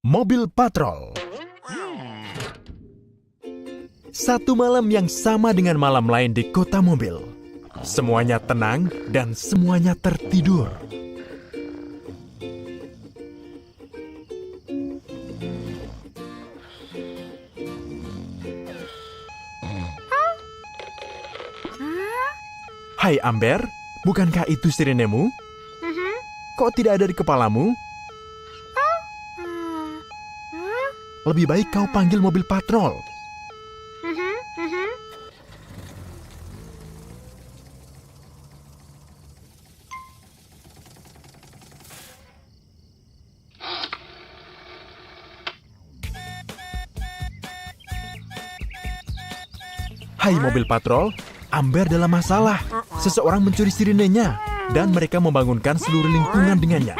Mobil Patrol. Satu malam yang sama dengan malam lain di kota mobil. Semuanya tenang dan semuanya tertidur. Hai Amber, bukankah itu sirenemu? Kok tidak ada di kepalamu? Lebih baik kau panggil mobil patrol. Hai mobil patrol, Amber dalam masalah. Seseorang mencuri sirenenya dan mereka membangunkan seluruh lingkungan dengannya.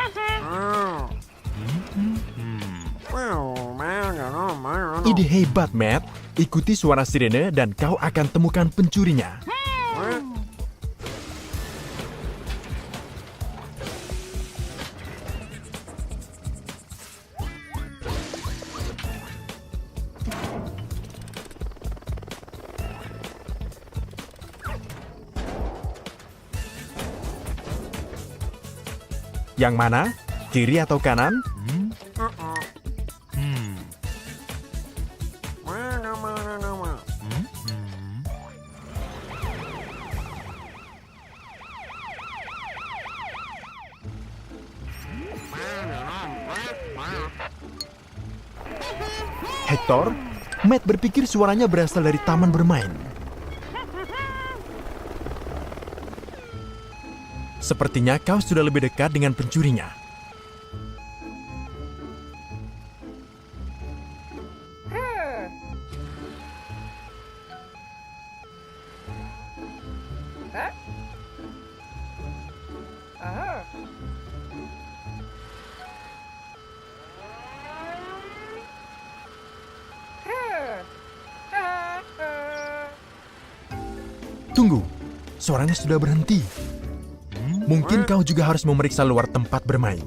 Ide hebat, Matt. Ikuti suara sirene dan kau akan temukan pencurinya. Yang mana? Kiri atau kanan? Hector, Matt berpikir suaranya berasal dari taman bermain. Sepertinya kau sudah lebih dekat dengan pencurinya. Tunggu, suaranya sudah berhenti. Mungkin kau juga harus memeriksa luar tempat bermain.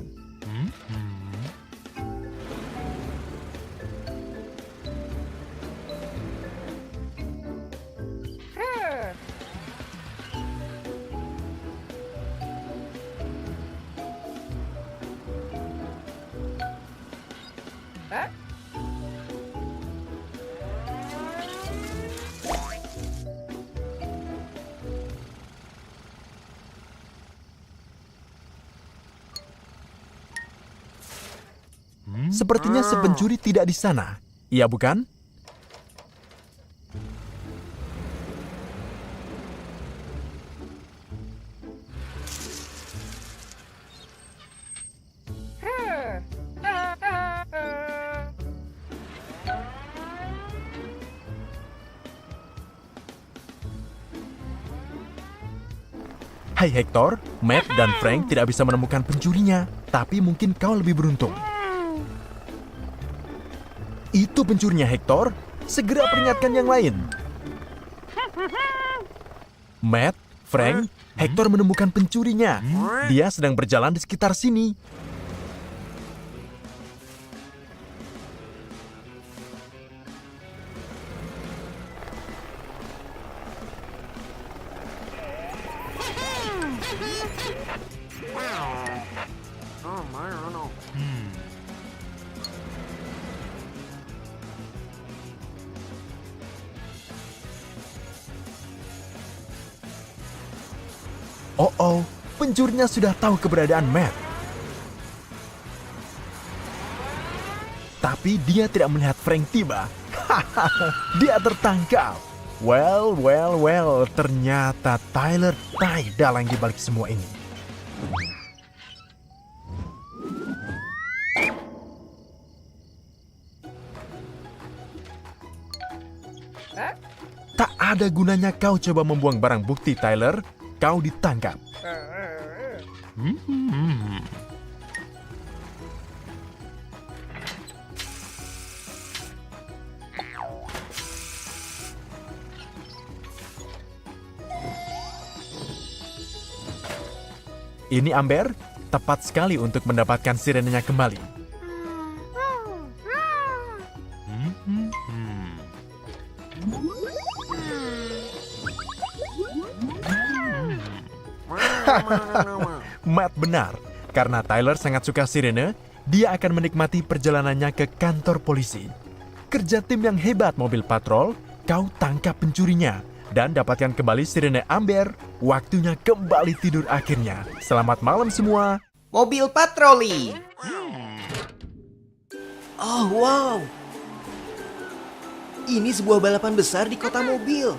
Sepertinya si pencuri tidak di sana. Iya bukan? Hai Hector, Matt dan Frank tidak bisa menemukan pencurinya, tapi mungkin kau lebih beruntung. Itu pencurinya, Hector. Segera peringatkan yang lain. Matt, Frank, Hector menemukan pencurinya. Dia sedang berjalan di sekitar sini. Oh, pencurinya sudah tahu keberadaan Matt. Tapi dia tidak melihat Frank tiba. Dia tertangkap. Well, ternyata Tyler tai dalang di balik semua ini. Tak ada gunanya kau coba membuang barang bukti, Tyler. Kau ditangkap. Ini Amber, tepat sekali untuk mendapatkan sirenenya kembali. Matt benar, karena Tyler sangat suka sirene, dia akan menikmati perjalanannya ke kantor polisi. Kerja tim yang hebat mobil patrol, kau tangkap pencurinya, dan dapatkan kembali sirene Amber. Waktunya kembali tidur akhirnya. Selamat malam semua. Mobil patroli. Oh wow. Ini sebuah balapan besar di kota mobil.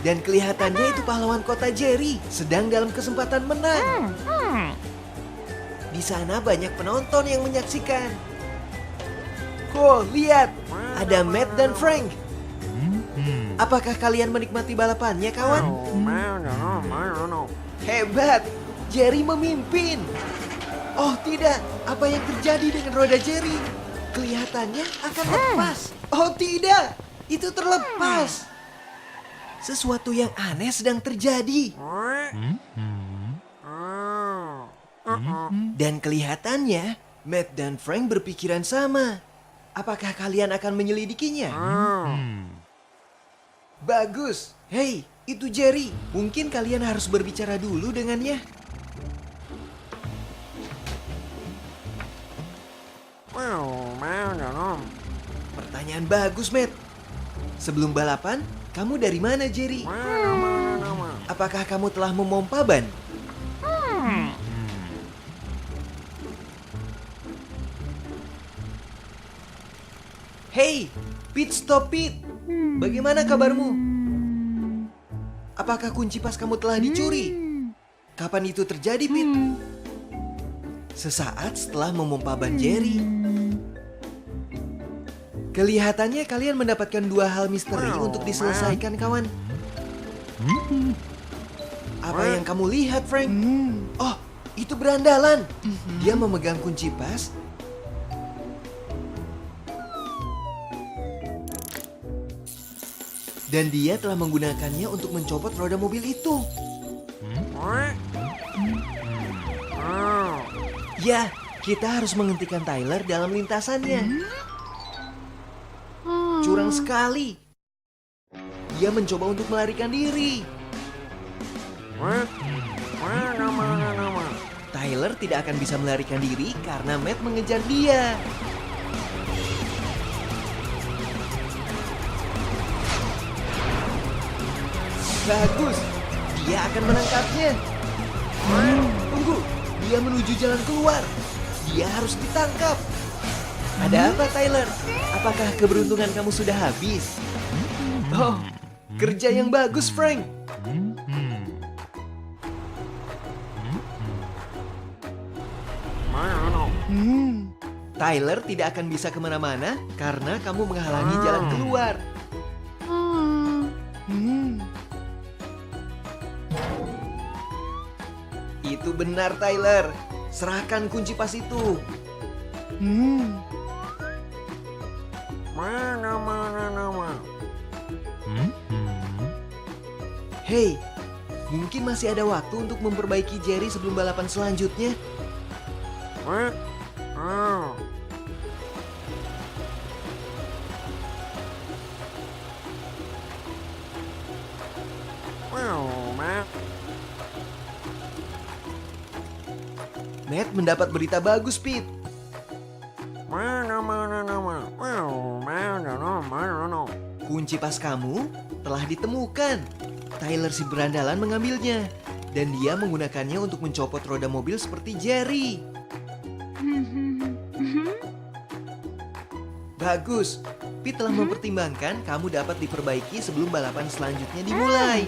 Dan kelihatannya itu pahlawan kota Jerry sedang dalam kesempatan menang. Di sana banyak penonton yang menyaksikan. Oh, lihat. Ada Matt dan Frank. Apakah kalian menikmati balapannya, kawan? Hebat. Jerry memimpin. Oh tidak, apa yang terjadi dengan roda Jerry? Kelihatannya akan lepas. Oh tidak, itu terlepas. Sesuatu yang aneh sedang terjadi. Dan kelihatannya, Matt dan Frank berpikiran sama. Apakah kalian akan menyelidikinya? Bagus. Hei, itu Jerry. Mungkin kalian harus berbicara dulu dengannya. Pertanyaan bagus, Matt. Sebelum balapan, kamu dari mana, Jerry? Apakah kamu telah memompa ban? Hey, Pit Stop Pit. Bagaimana kabarmu? Apakah kunci pas kamu telah dicuri? Kapan itu terjadi, Pit? Sesaat setelah memompa ban Jerry. Kelihatannya kalian mendapatkan dua hal misteri untuk diselesaikan, kawan. Apa yang kamu lihat, Frank? Oh, itu berandalan. Dia memegang kunci pas. Dan dia telah menggunakannya untuk mencopot roda mobil itu. Ya, kita harus menghentikan Tyler dalam lintasannya. Curang sekali. Dia mencoba untuk melarikan diri. Tyler tidak akan bisa melarikan diri karena Matt mengejar dia. Bagus, dia akan menangkapnya. Tunggu, dia menuju jalan keluar. Dia harus ditangkap. Ada apa, Tyler? Apakah keberuntungan kamu sudah habis? Oh, kerja yang bagus, Frank. Tyler tidak akan bisa kemana-mana karena kamu menghalangi jalan keluar. Itu benar, Tyler. Serahkan kunci pas itu. Hei, mungkin masih ada waktu untuk memperbaiki Jerry sebelum balapan selanjutnya. Matt mendapat berita bagus, Pete. Kunci pas kamu telah ditemukan. Tyler si berandalan mengambilnya. Dan dia menggunakannya untuk mencopot roda mobil seperti Jerry. Bagus. Pete telah mempertimbangkan kamu dapat diperbaiki sebelum balapan selanjutnya dimulai.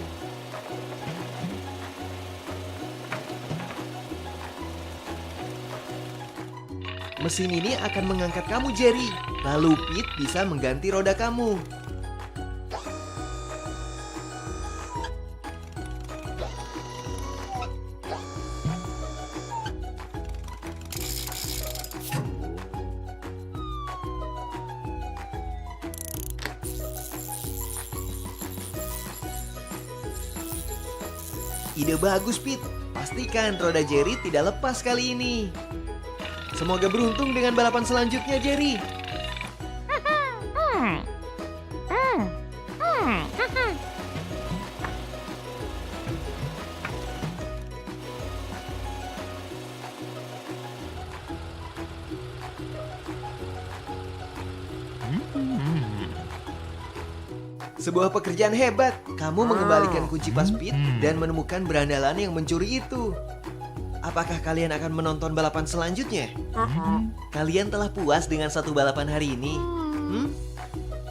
Mesin ini akan mengangkat kamu, Jerry. Lalu Pete bisa mengganti roda kamu. Ide bagus, Pete. Pastikan roda Jerry tidak lepas kali ini. Semoga beruntung dengan balapan selanjutnya, Jerry. sebuah pekerjaan hebat. Kamu mengembalikan kunci pas Pete dan menemukan berandalan yang mencuri itu. Apakah kalian akan menonton balapan selanjutnya? Kalian telah puas dengan satu balapan hari ini?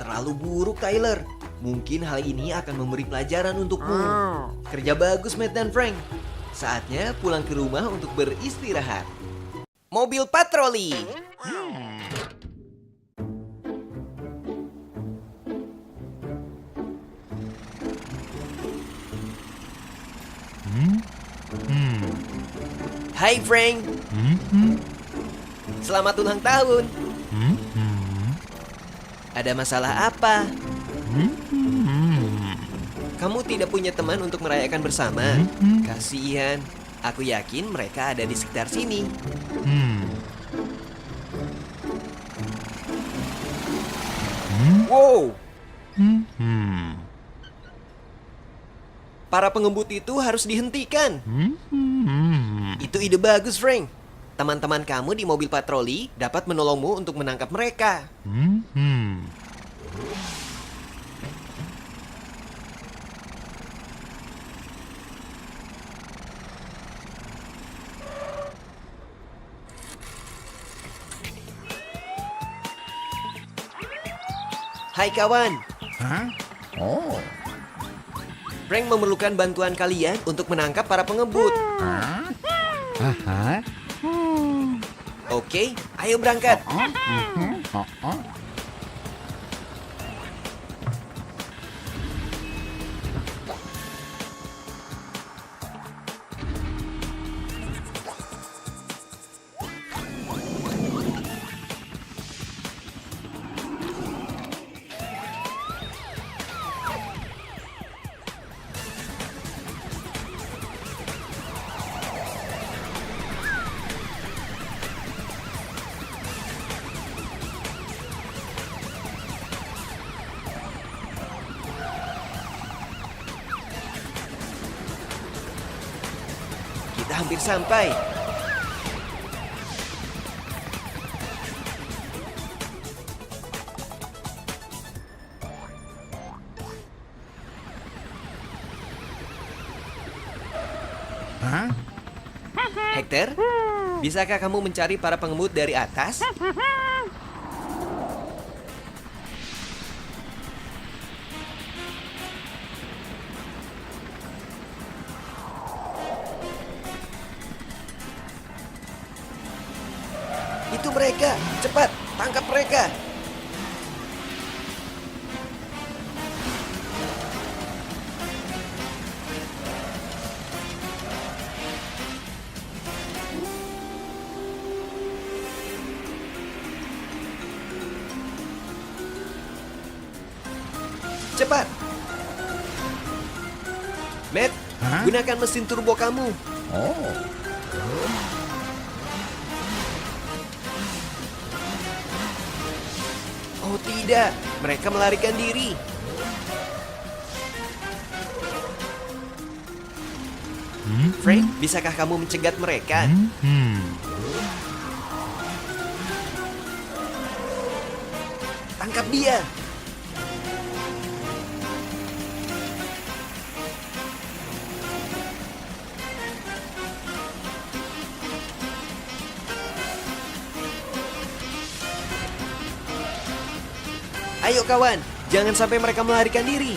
Terlalu buruk, Tyler. Mungkin hal ini akan memberi pelajaran untukmu. Kerja bagus, Matt dan Frank. Saatnya pulang ke rumah untuk beristirahat. Mobil patroli. Hai Frank. Selamat ulang tahun. Ada masalah apa? Kamu tidak punya teman untuk merayakan bersama? Kasihan. Aku yakin mereka ada di sekitar sini. Wow. Para pengebut itu harus dihentikan. Itu ide bagus, Frank. Teman-teman kamu di mobil patroli dapat menolongmu untuk menangkap mereka. Hai kawan. Frank memerlukan bantuan kalian untuk menangkap para pengebut. Oke, ayo berangkat. Kita hampir sampai. Hector, bisakah kamu mencari para pengemudi dari atas? Itu mereka, cepat, tangkap mereka. Cepat. Matt, gunakan mesin turbo kamu. Oh tidak, mereka melarikan diri. Frank, bisakah kamu mencegat mereka? Tangkap dia. Ayo kawan, jangan sampai mereka melarikan diri.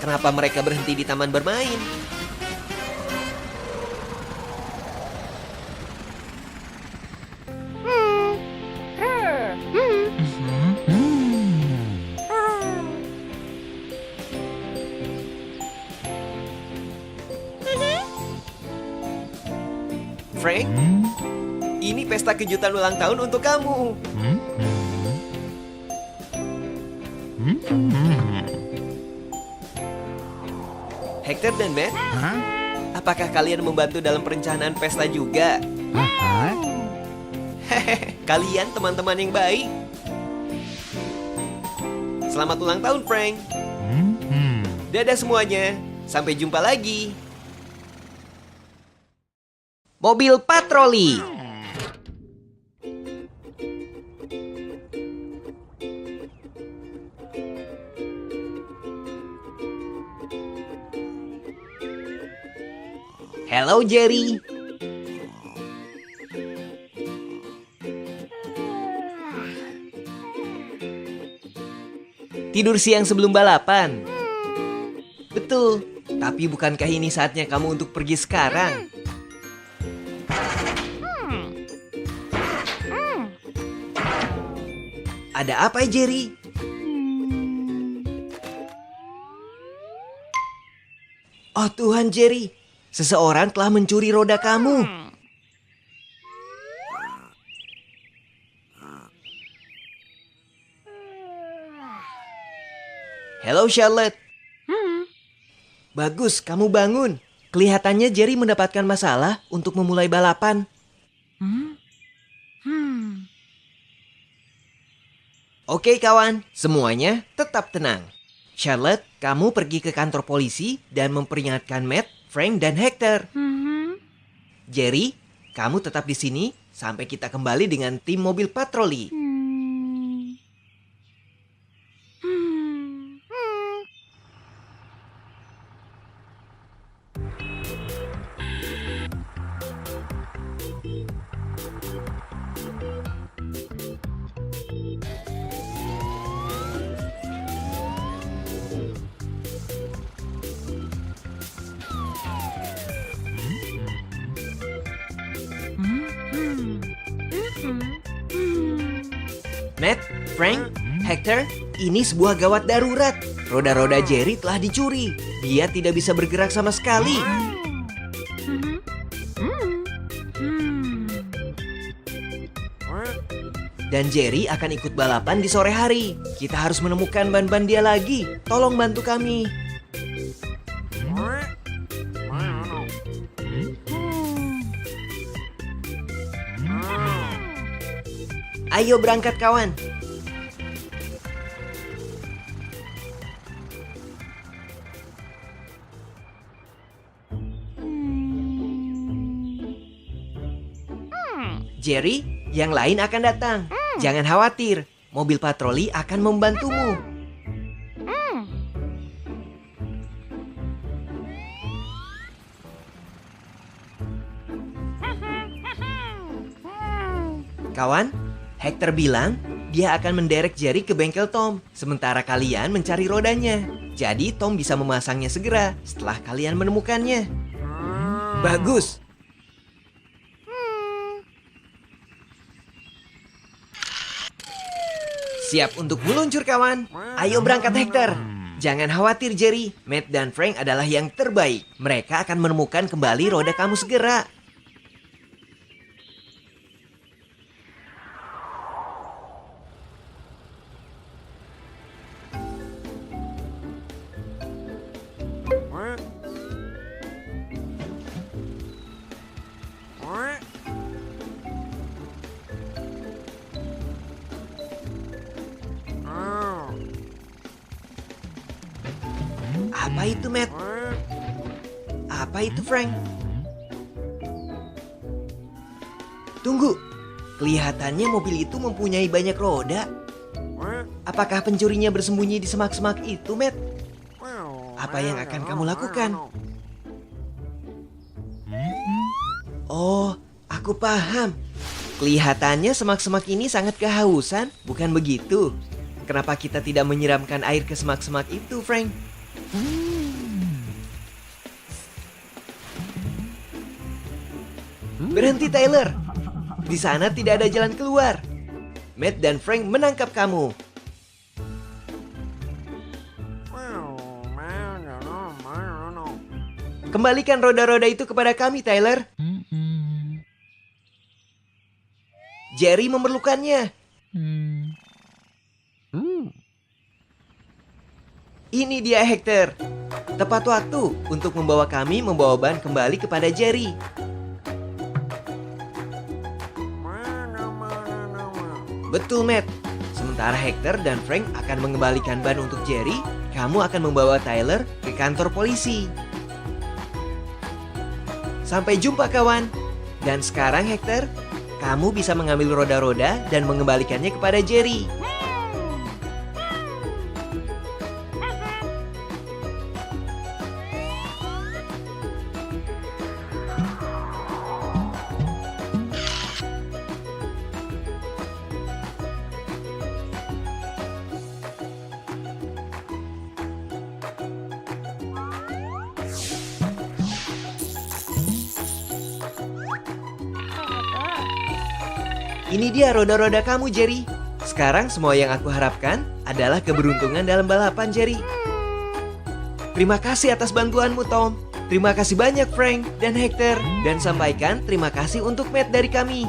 Kenapa mereka berhenti di taman bermain? Frank, ini pesta kejutan ulang tahun untuk kamu. Hector dan Matt, apakah kalian membantu dalam perencanaan pesta juga? Hehehe, kalian teman-teman yang baik. Selamat ulang tahun, Frank. Dadah semuanya, sampai jumpa lagi. Mobil patroli. Hello Jerry. Tidur siang sebelum balapan. Betul, tapi bukankah ini saatnya kamu untuk pergi sekarang? Ada apa, Jerry? Oh Tuhan, Jerry. Seseorang telah mencuri roda kamu. Hello, Charlotte. Bagus, kamu bangun. Kelihatannya Jerry mendapatkan masalah untuk memulai balapan. Oke kawan, semuanya tetap tenang. Charlotte, kamu pergi ke kantor polisi dan memperingatkan Matt, Frank, dan Hector. Jerry, kamu tetap di sini sampai kita kembali dengan tim mobil patroli. Matt, Frank, Hector, ini sebuah gawat darurat. Roda-roda Jerry telah dicuri. Dia tidak bisa bergerak sama sekali. Dan Jerry akan ikut balapan di sore hari. Kita harus menemukan ban-ban dia lagi. Tolong bantu kami. Ayo berangkat kawan. Jerry, yang lain akan datang. Jangan khawatir, mobil patroli akan membantumu. Kawan, Hector bilang dia akan menderek Jerry ke bengkel Tom, sementara kalian mencari rodanya. Jadi Tom bisa memasangnya segera setelah kalian menemukannya. Bagus. Siap untuk meluncur kawan. Ayo berangkat Hector. Jangan khawatir Jerry, Matt dan Frank adalah yang terbaik. Mereka akan menemukan kembali roda kamu segera. Apa itu, Matt? Apa itu, Frank? Tunggu, kelihatannya mobil itu mempunyai banyak roda. Apakah pencurinya bersembunyi di semak-semak itu, Matt? Apa yang akan kamu lakukan? Oh, aku paham. Kelihatannya semak-semak ini sangat kehausan, bukan begitu? Kenapa kita tidak menyiramkan air ke semak-semak itu, Frank? Berhenti, Tyler. Di sana tidak ada jalan keluar. Matt dan Frank menangkap kamu. Kembalikan roda-roda itu kepada kami, Tyler. Jerry memerlukannya. Ini dia Hector. Tepat waktu untuk membawa kami membawa ban kembali kepada Jerry. Betul, Matt. Sementara Hector dan Frank akan mengembalikan ban untuk Jerry, kamu akan membawa Tyler ke kantor polisi. Sampai jumpa, kawan. Dan sekarang, Hector, kamu bisa mengambil roda-roda dan mengembalikannya kepada Jerry. Ini dia roda-roda kamu, Jerry. Sekarang semua yang aku harapkan adalah keberuntungan dalam balapan, Jerry. Terima kasih atas bantuanmu, Tom. Terima kasih banyak, Frank dan Hector. Dan sampaikan terima kasih untuk Matt dari kami.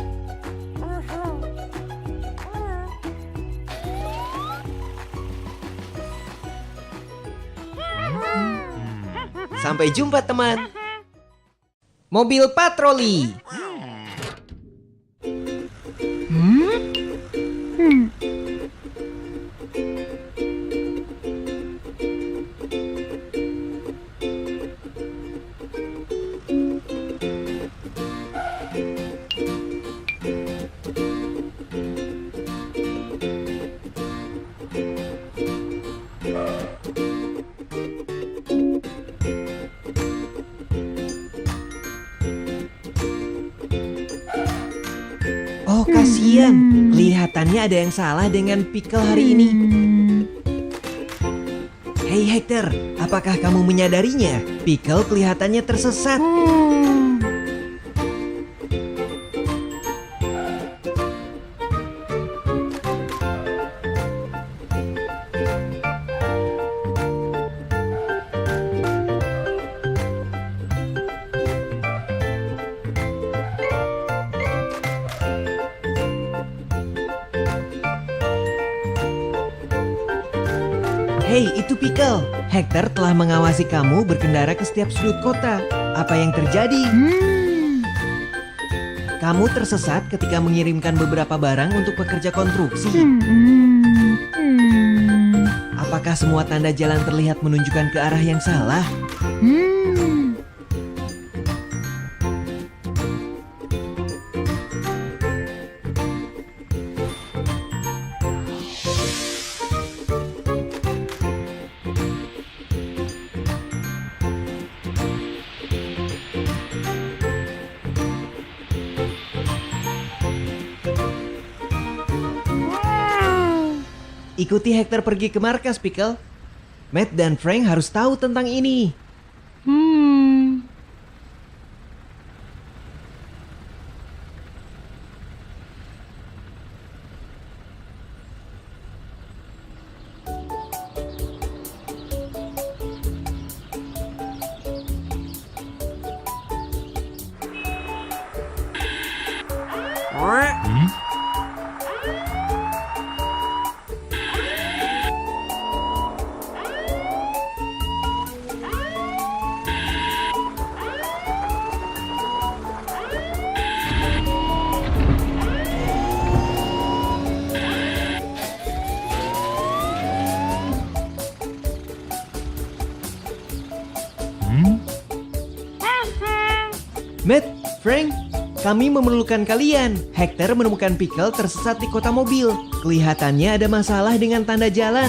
Sampai jumpa, teman. Mobil patroli. Oh, kasihan. Kelihatannya ada yang salah dengan Pickle hari ini. Hey Hector, apakah kamu menyadarinya? Pickle kelihatannya tersesat. Hei, itu Pickle. Hector telah mengawasi kamu berkendara ke setiap sudut kota. Apa yang terjadi? Kamu tersesat ketika mengirimkan beberapa barang untuk pekerja konstruksi. Apakah semua tanda jalan terlihat menunjukkan ke arah yang salah? Ikuti Hector pergi ke markas, Pickle. Matt dan Frank harus tahu tentang ini. Matt, Frank, kami memerlukan kalian. Hector menemukan Pickle tersesat di kota mobil. Kelihatannya ada masalah dengan tanda jalan.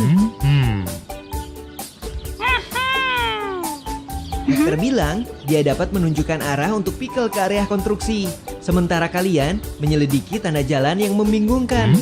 Hector bilang dia dapat menunjukkan arah untuk Pickle ke area konstruksi. Sementara kalian menyelidiki tanda jalan yang membingungkan.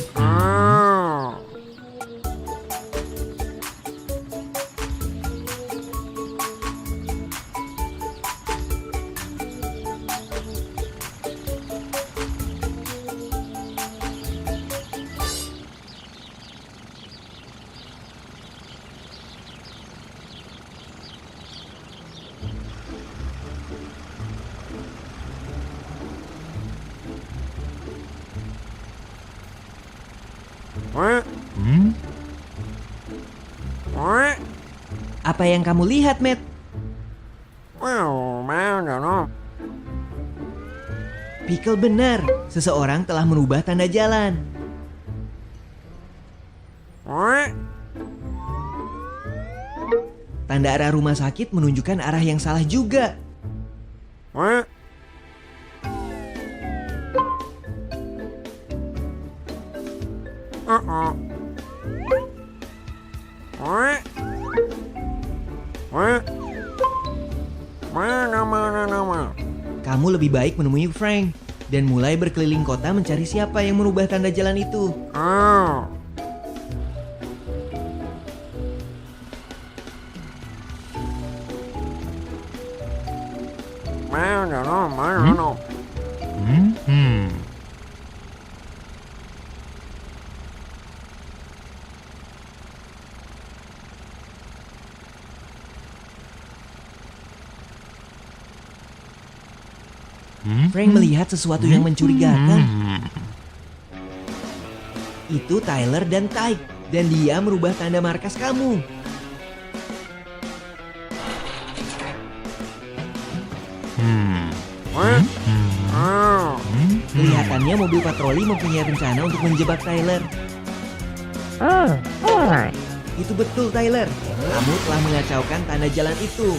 Apa yang kamu lihat, Matt? Pickle benar, seseorang telah merubah tanda jalan. Tanda arah rumah sakit menunjukkan arah yang salah juga. Kamu lebih baik menemui Frank dan mulai berkeliling kota mencari siapa yang merubah tanda jalan itu. Frank melihat sesuatu yang mencurigakan. Itu Tyler dan Tyke, dan dia merubah tanda markas kamu. Kelihatannya mobil patroli mempunyai rencana untuk menjebak Tyler. Itu betul, Tyler. Kamu telah mengacaukan tanda jalan itu.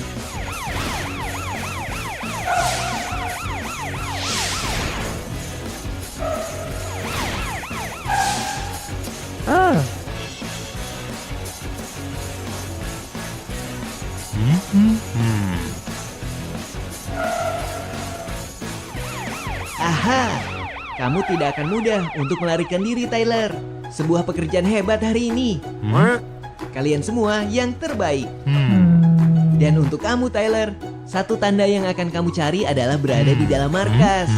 Aha, kamu tidak akan mudah untuk melarikan diri, Tyler. Sebuah pekerjaan hebat hari ini. Kalian semua yang terbaik. Dan untuk kamu, Tyler, satu tanda yang akan kamu cari adalah berada di dalam markas.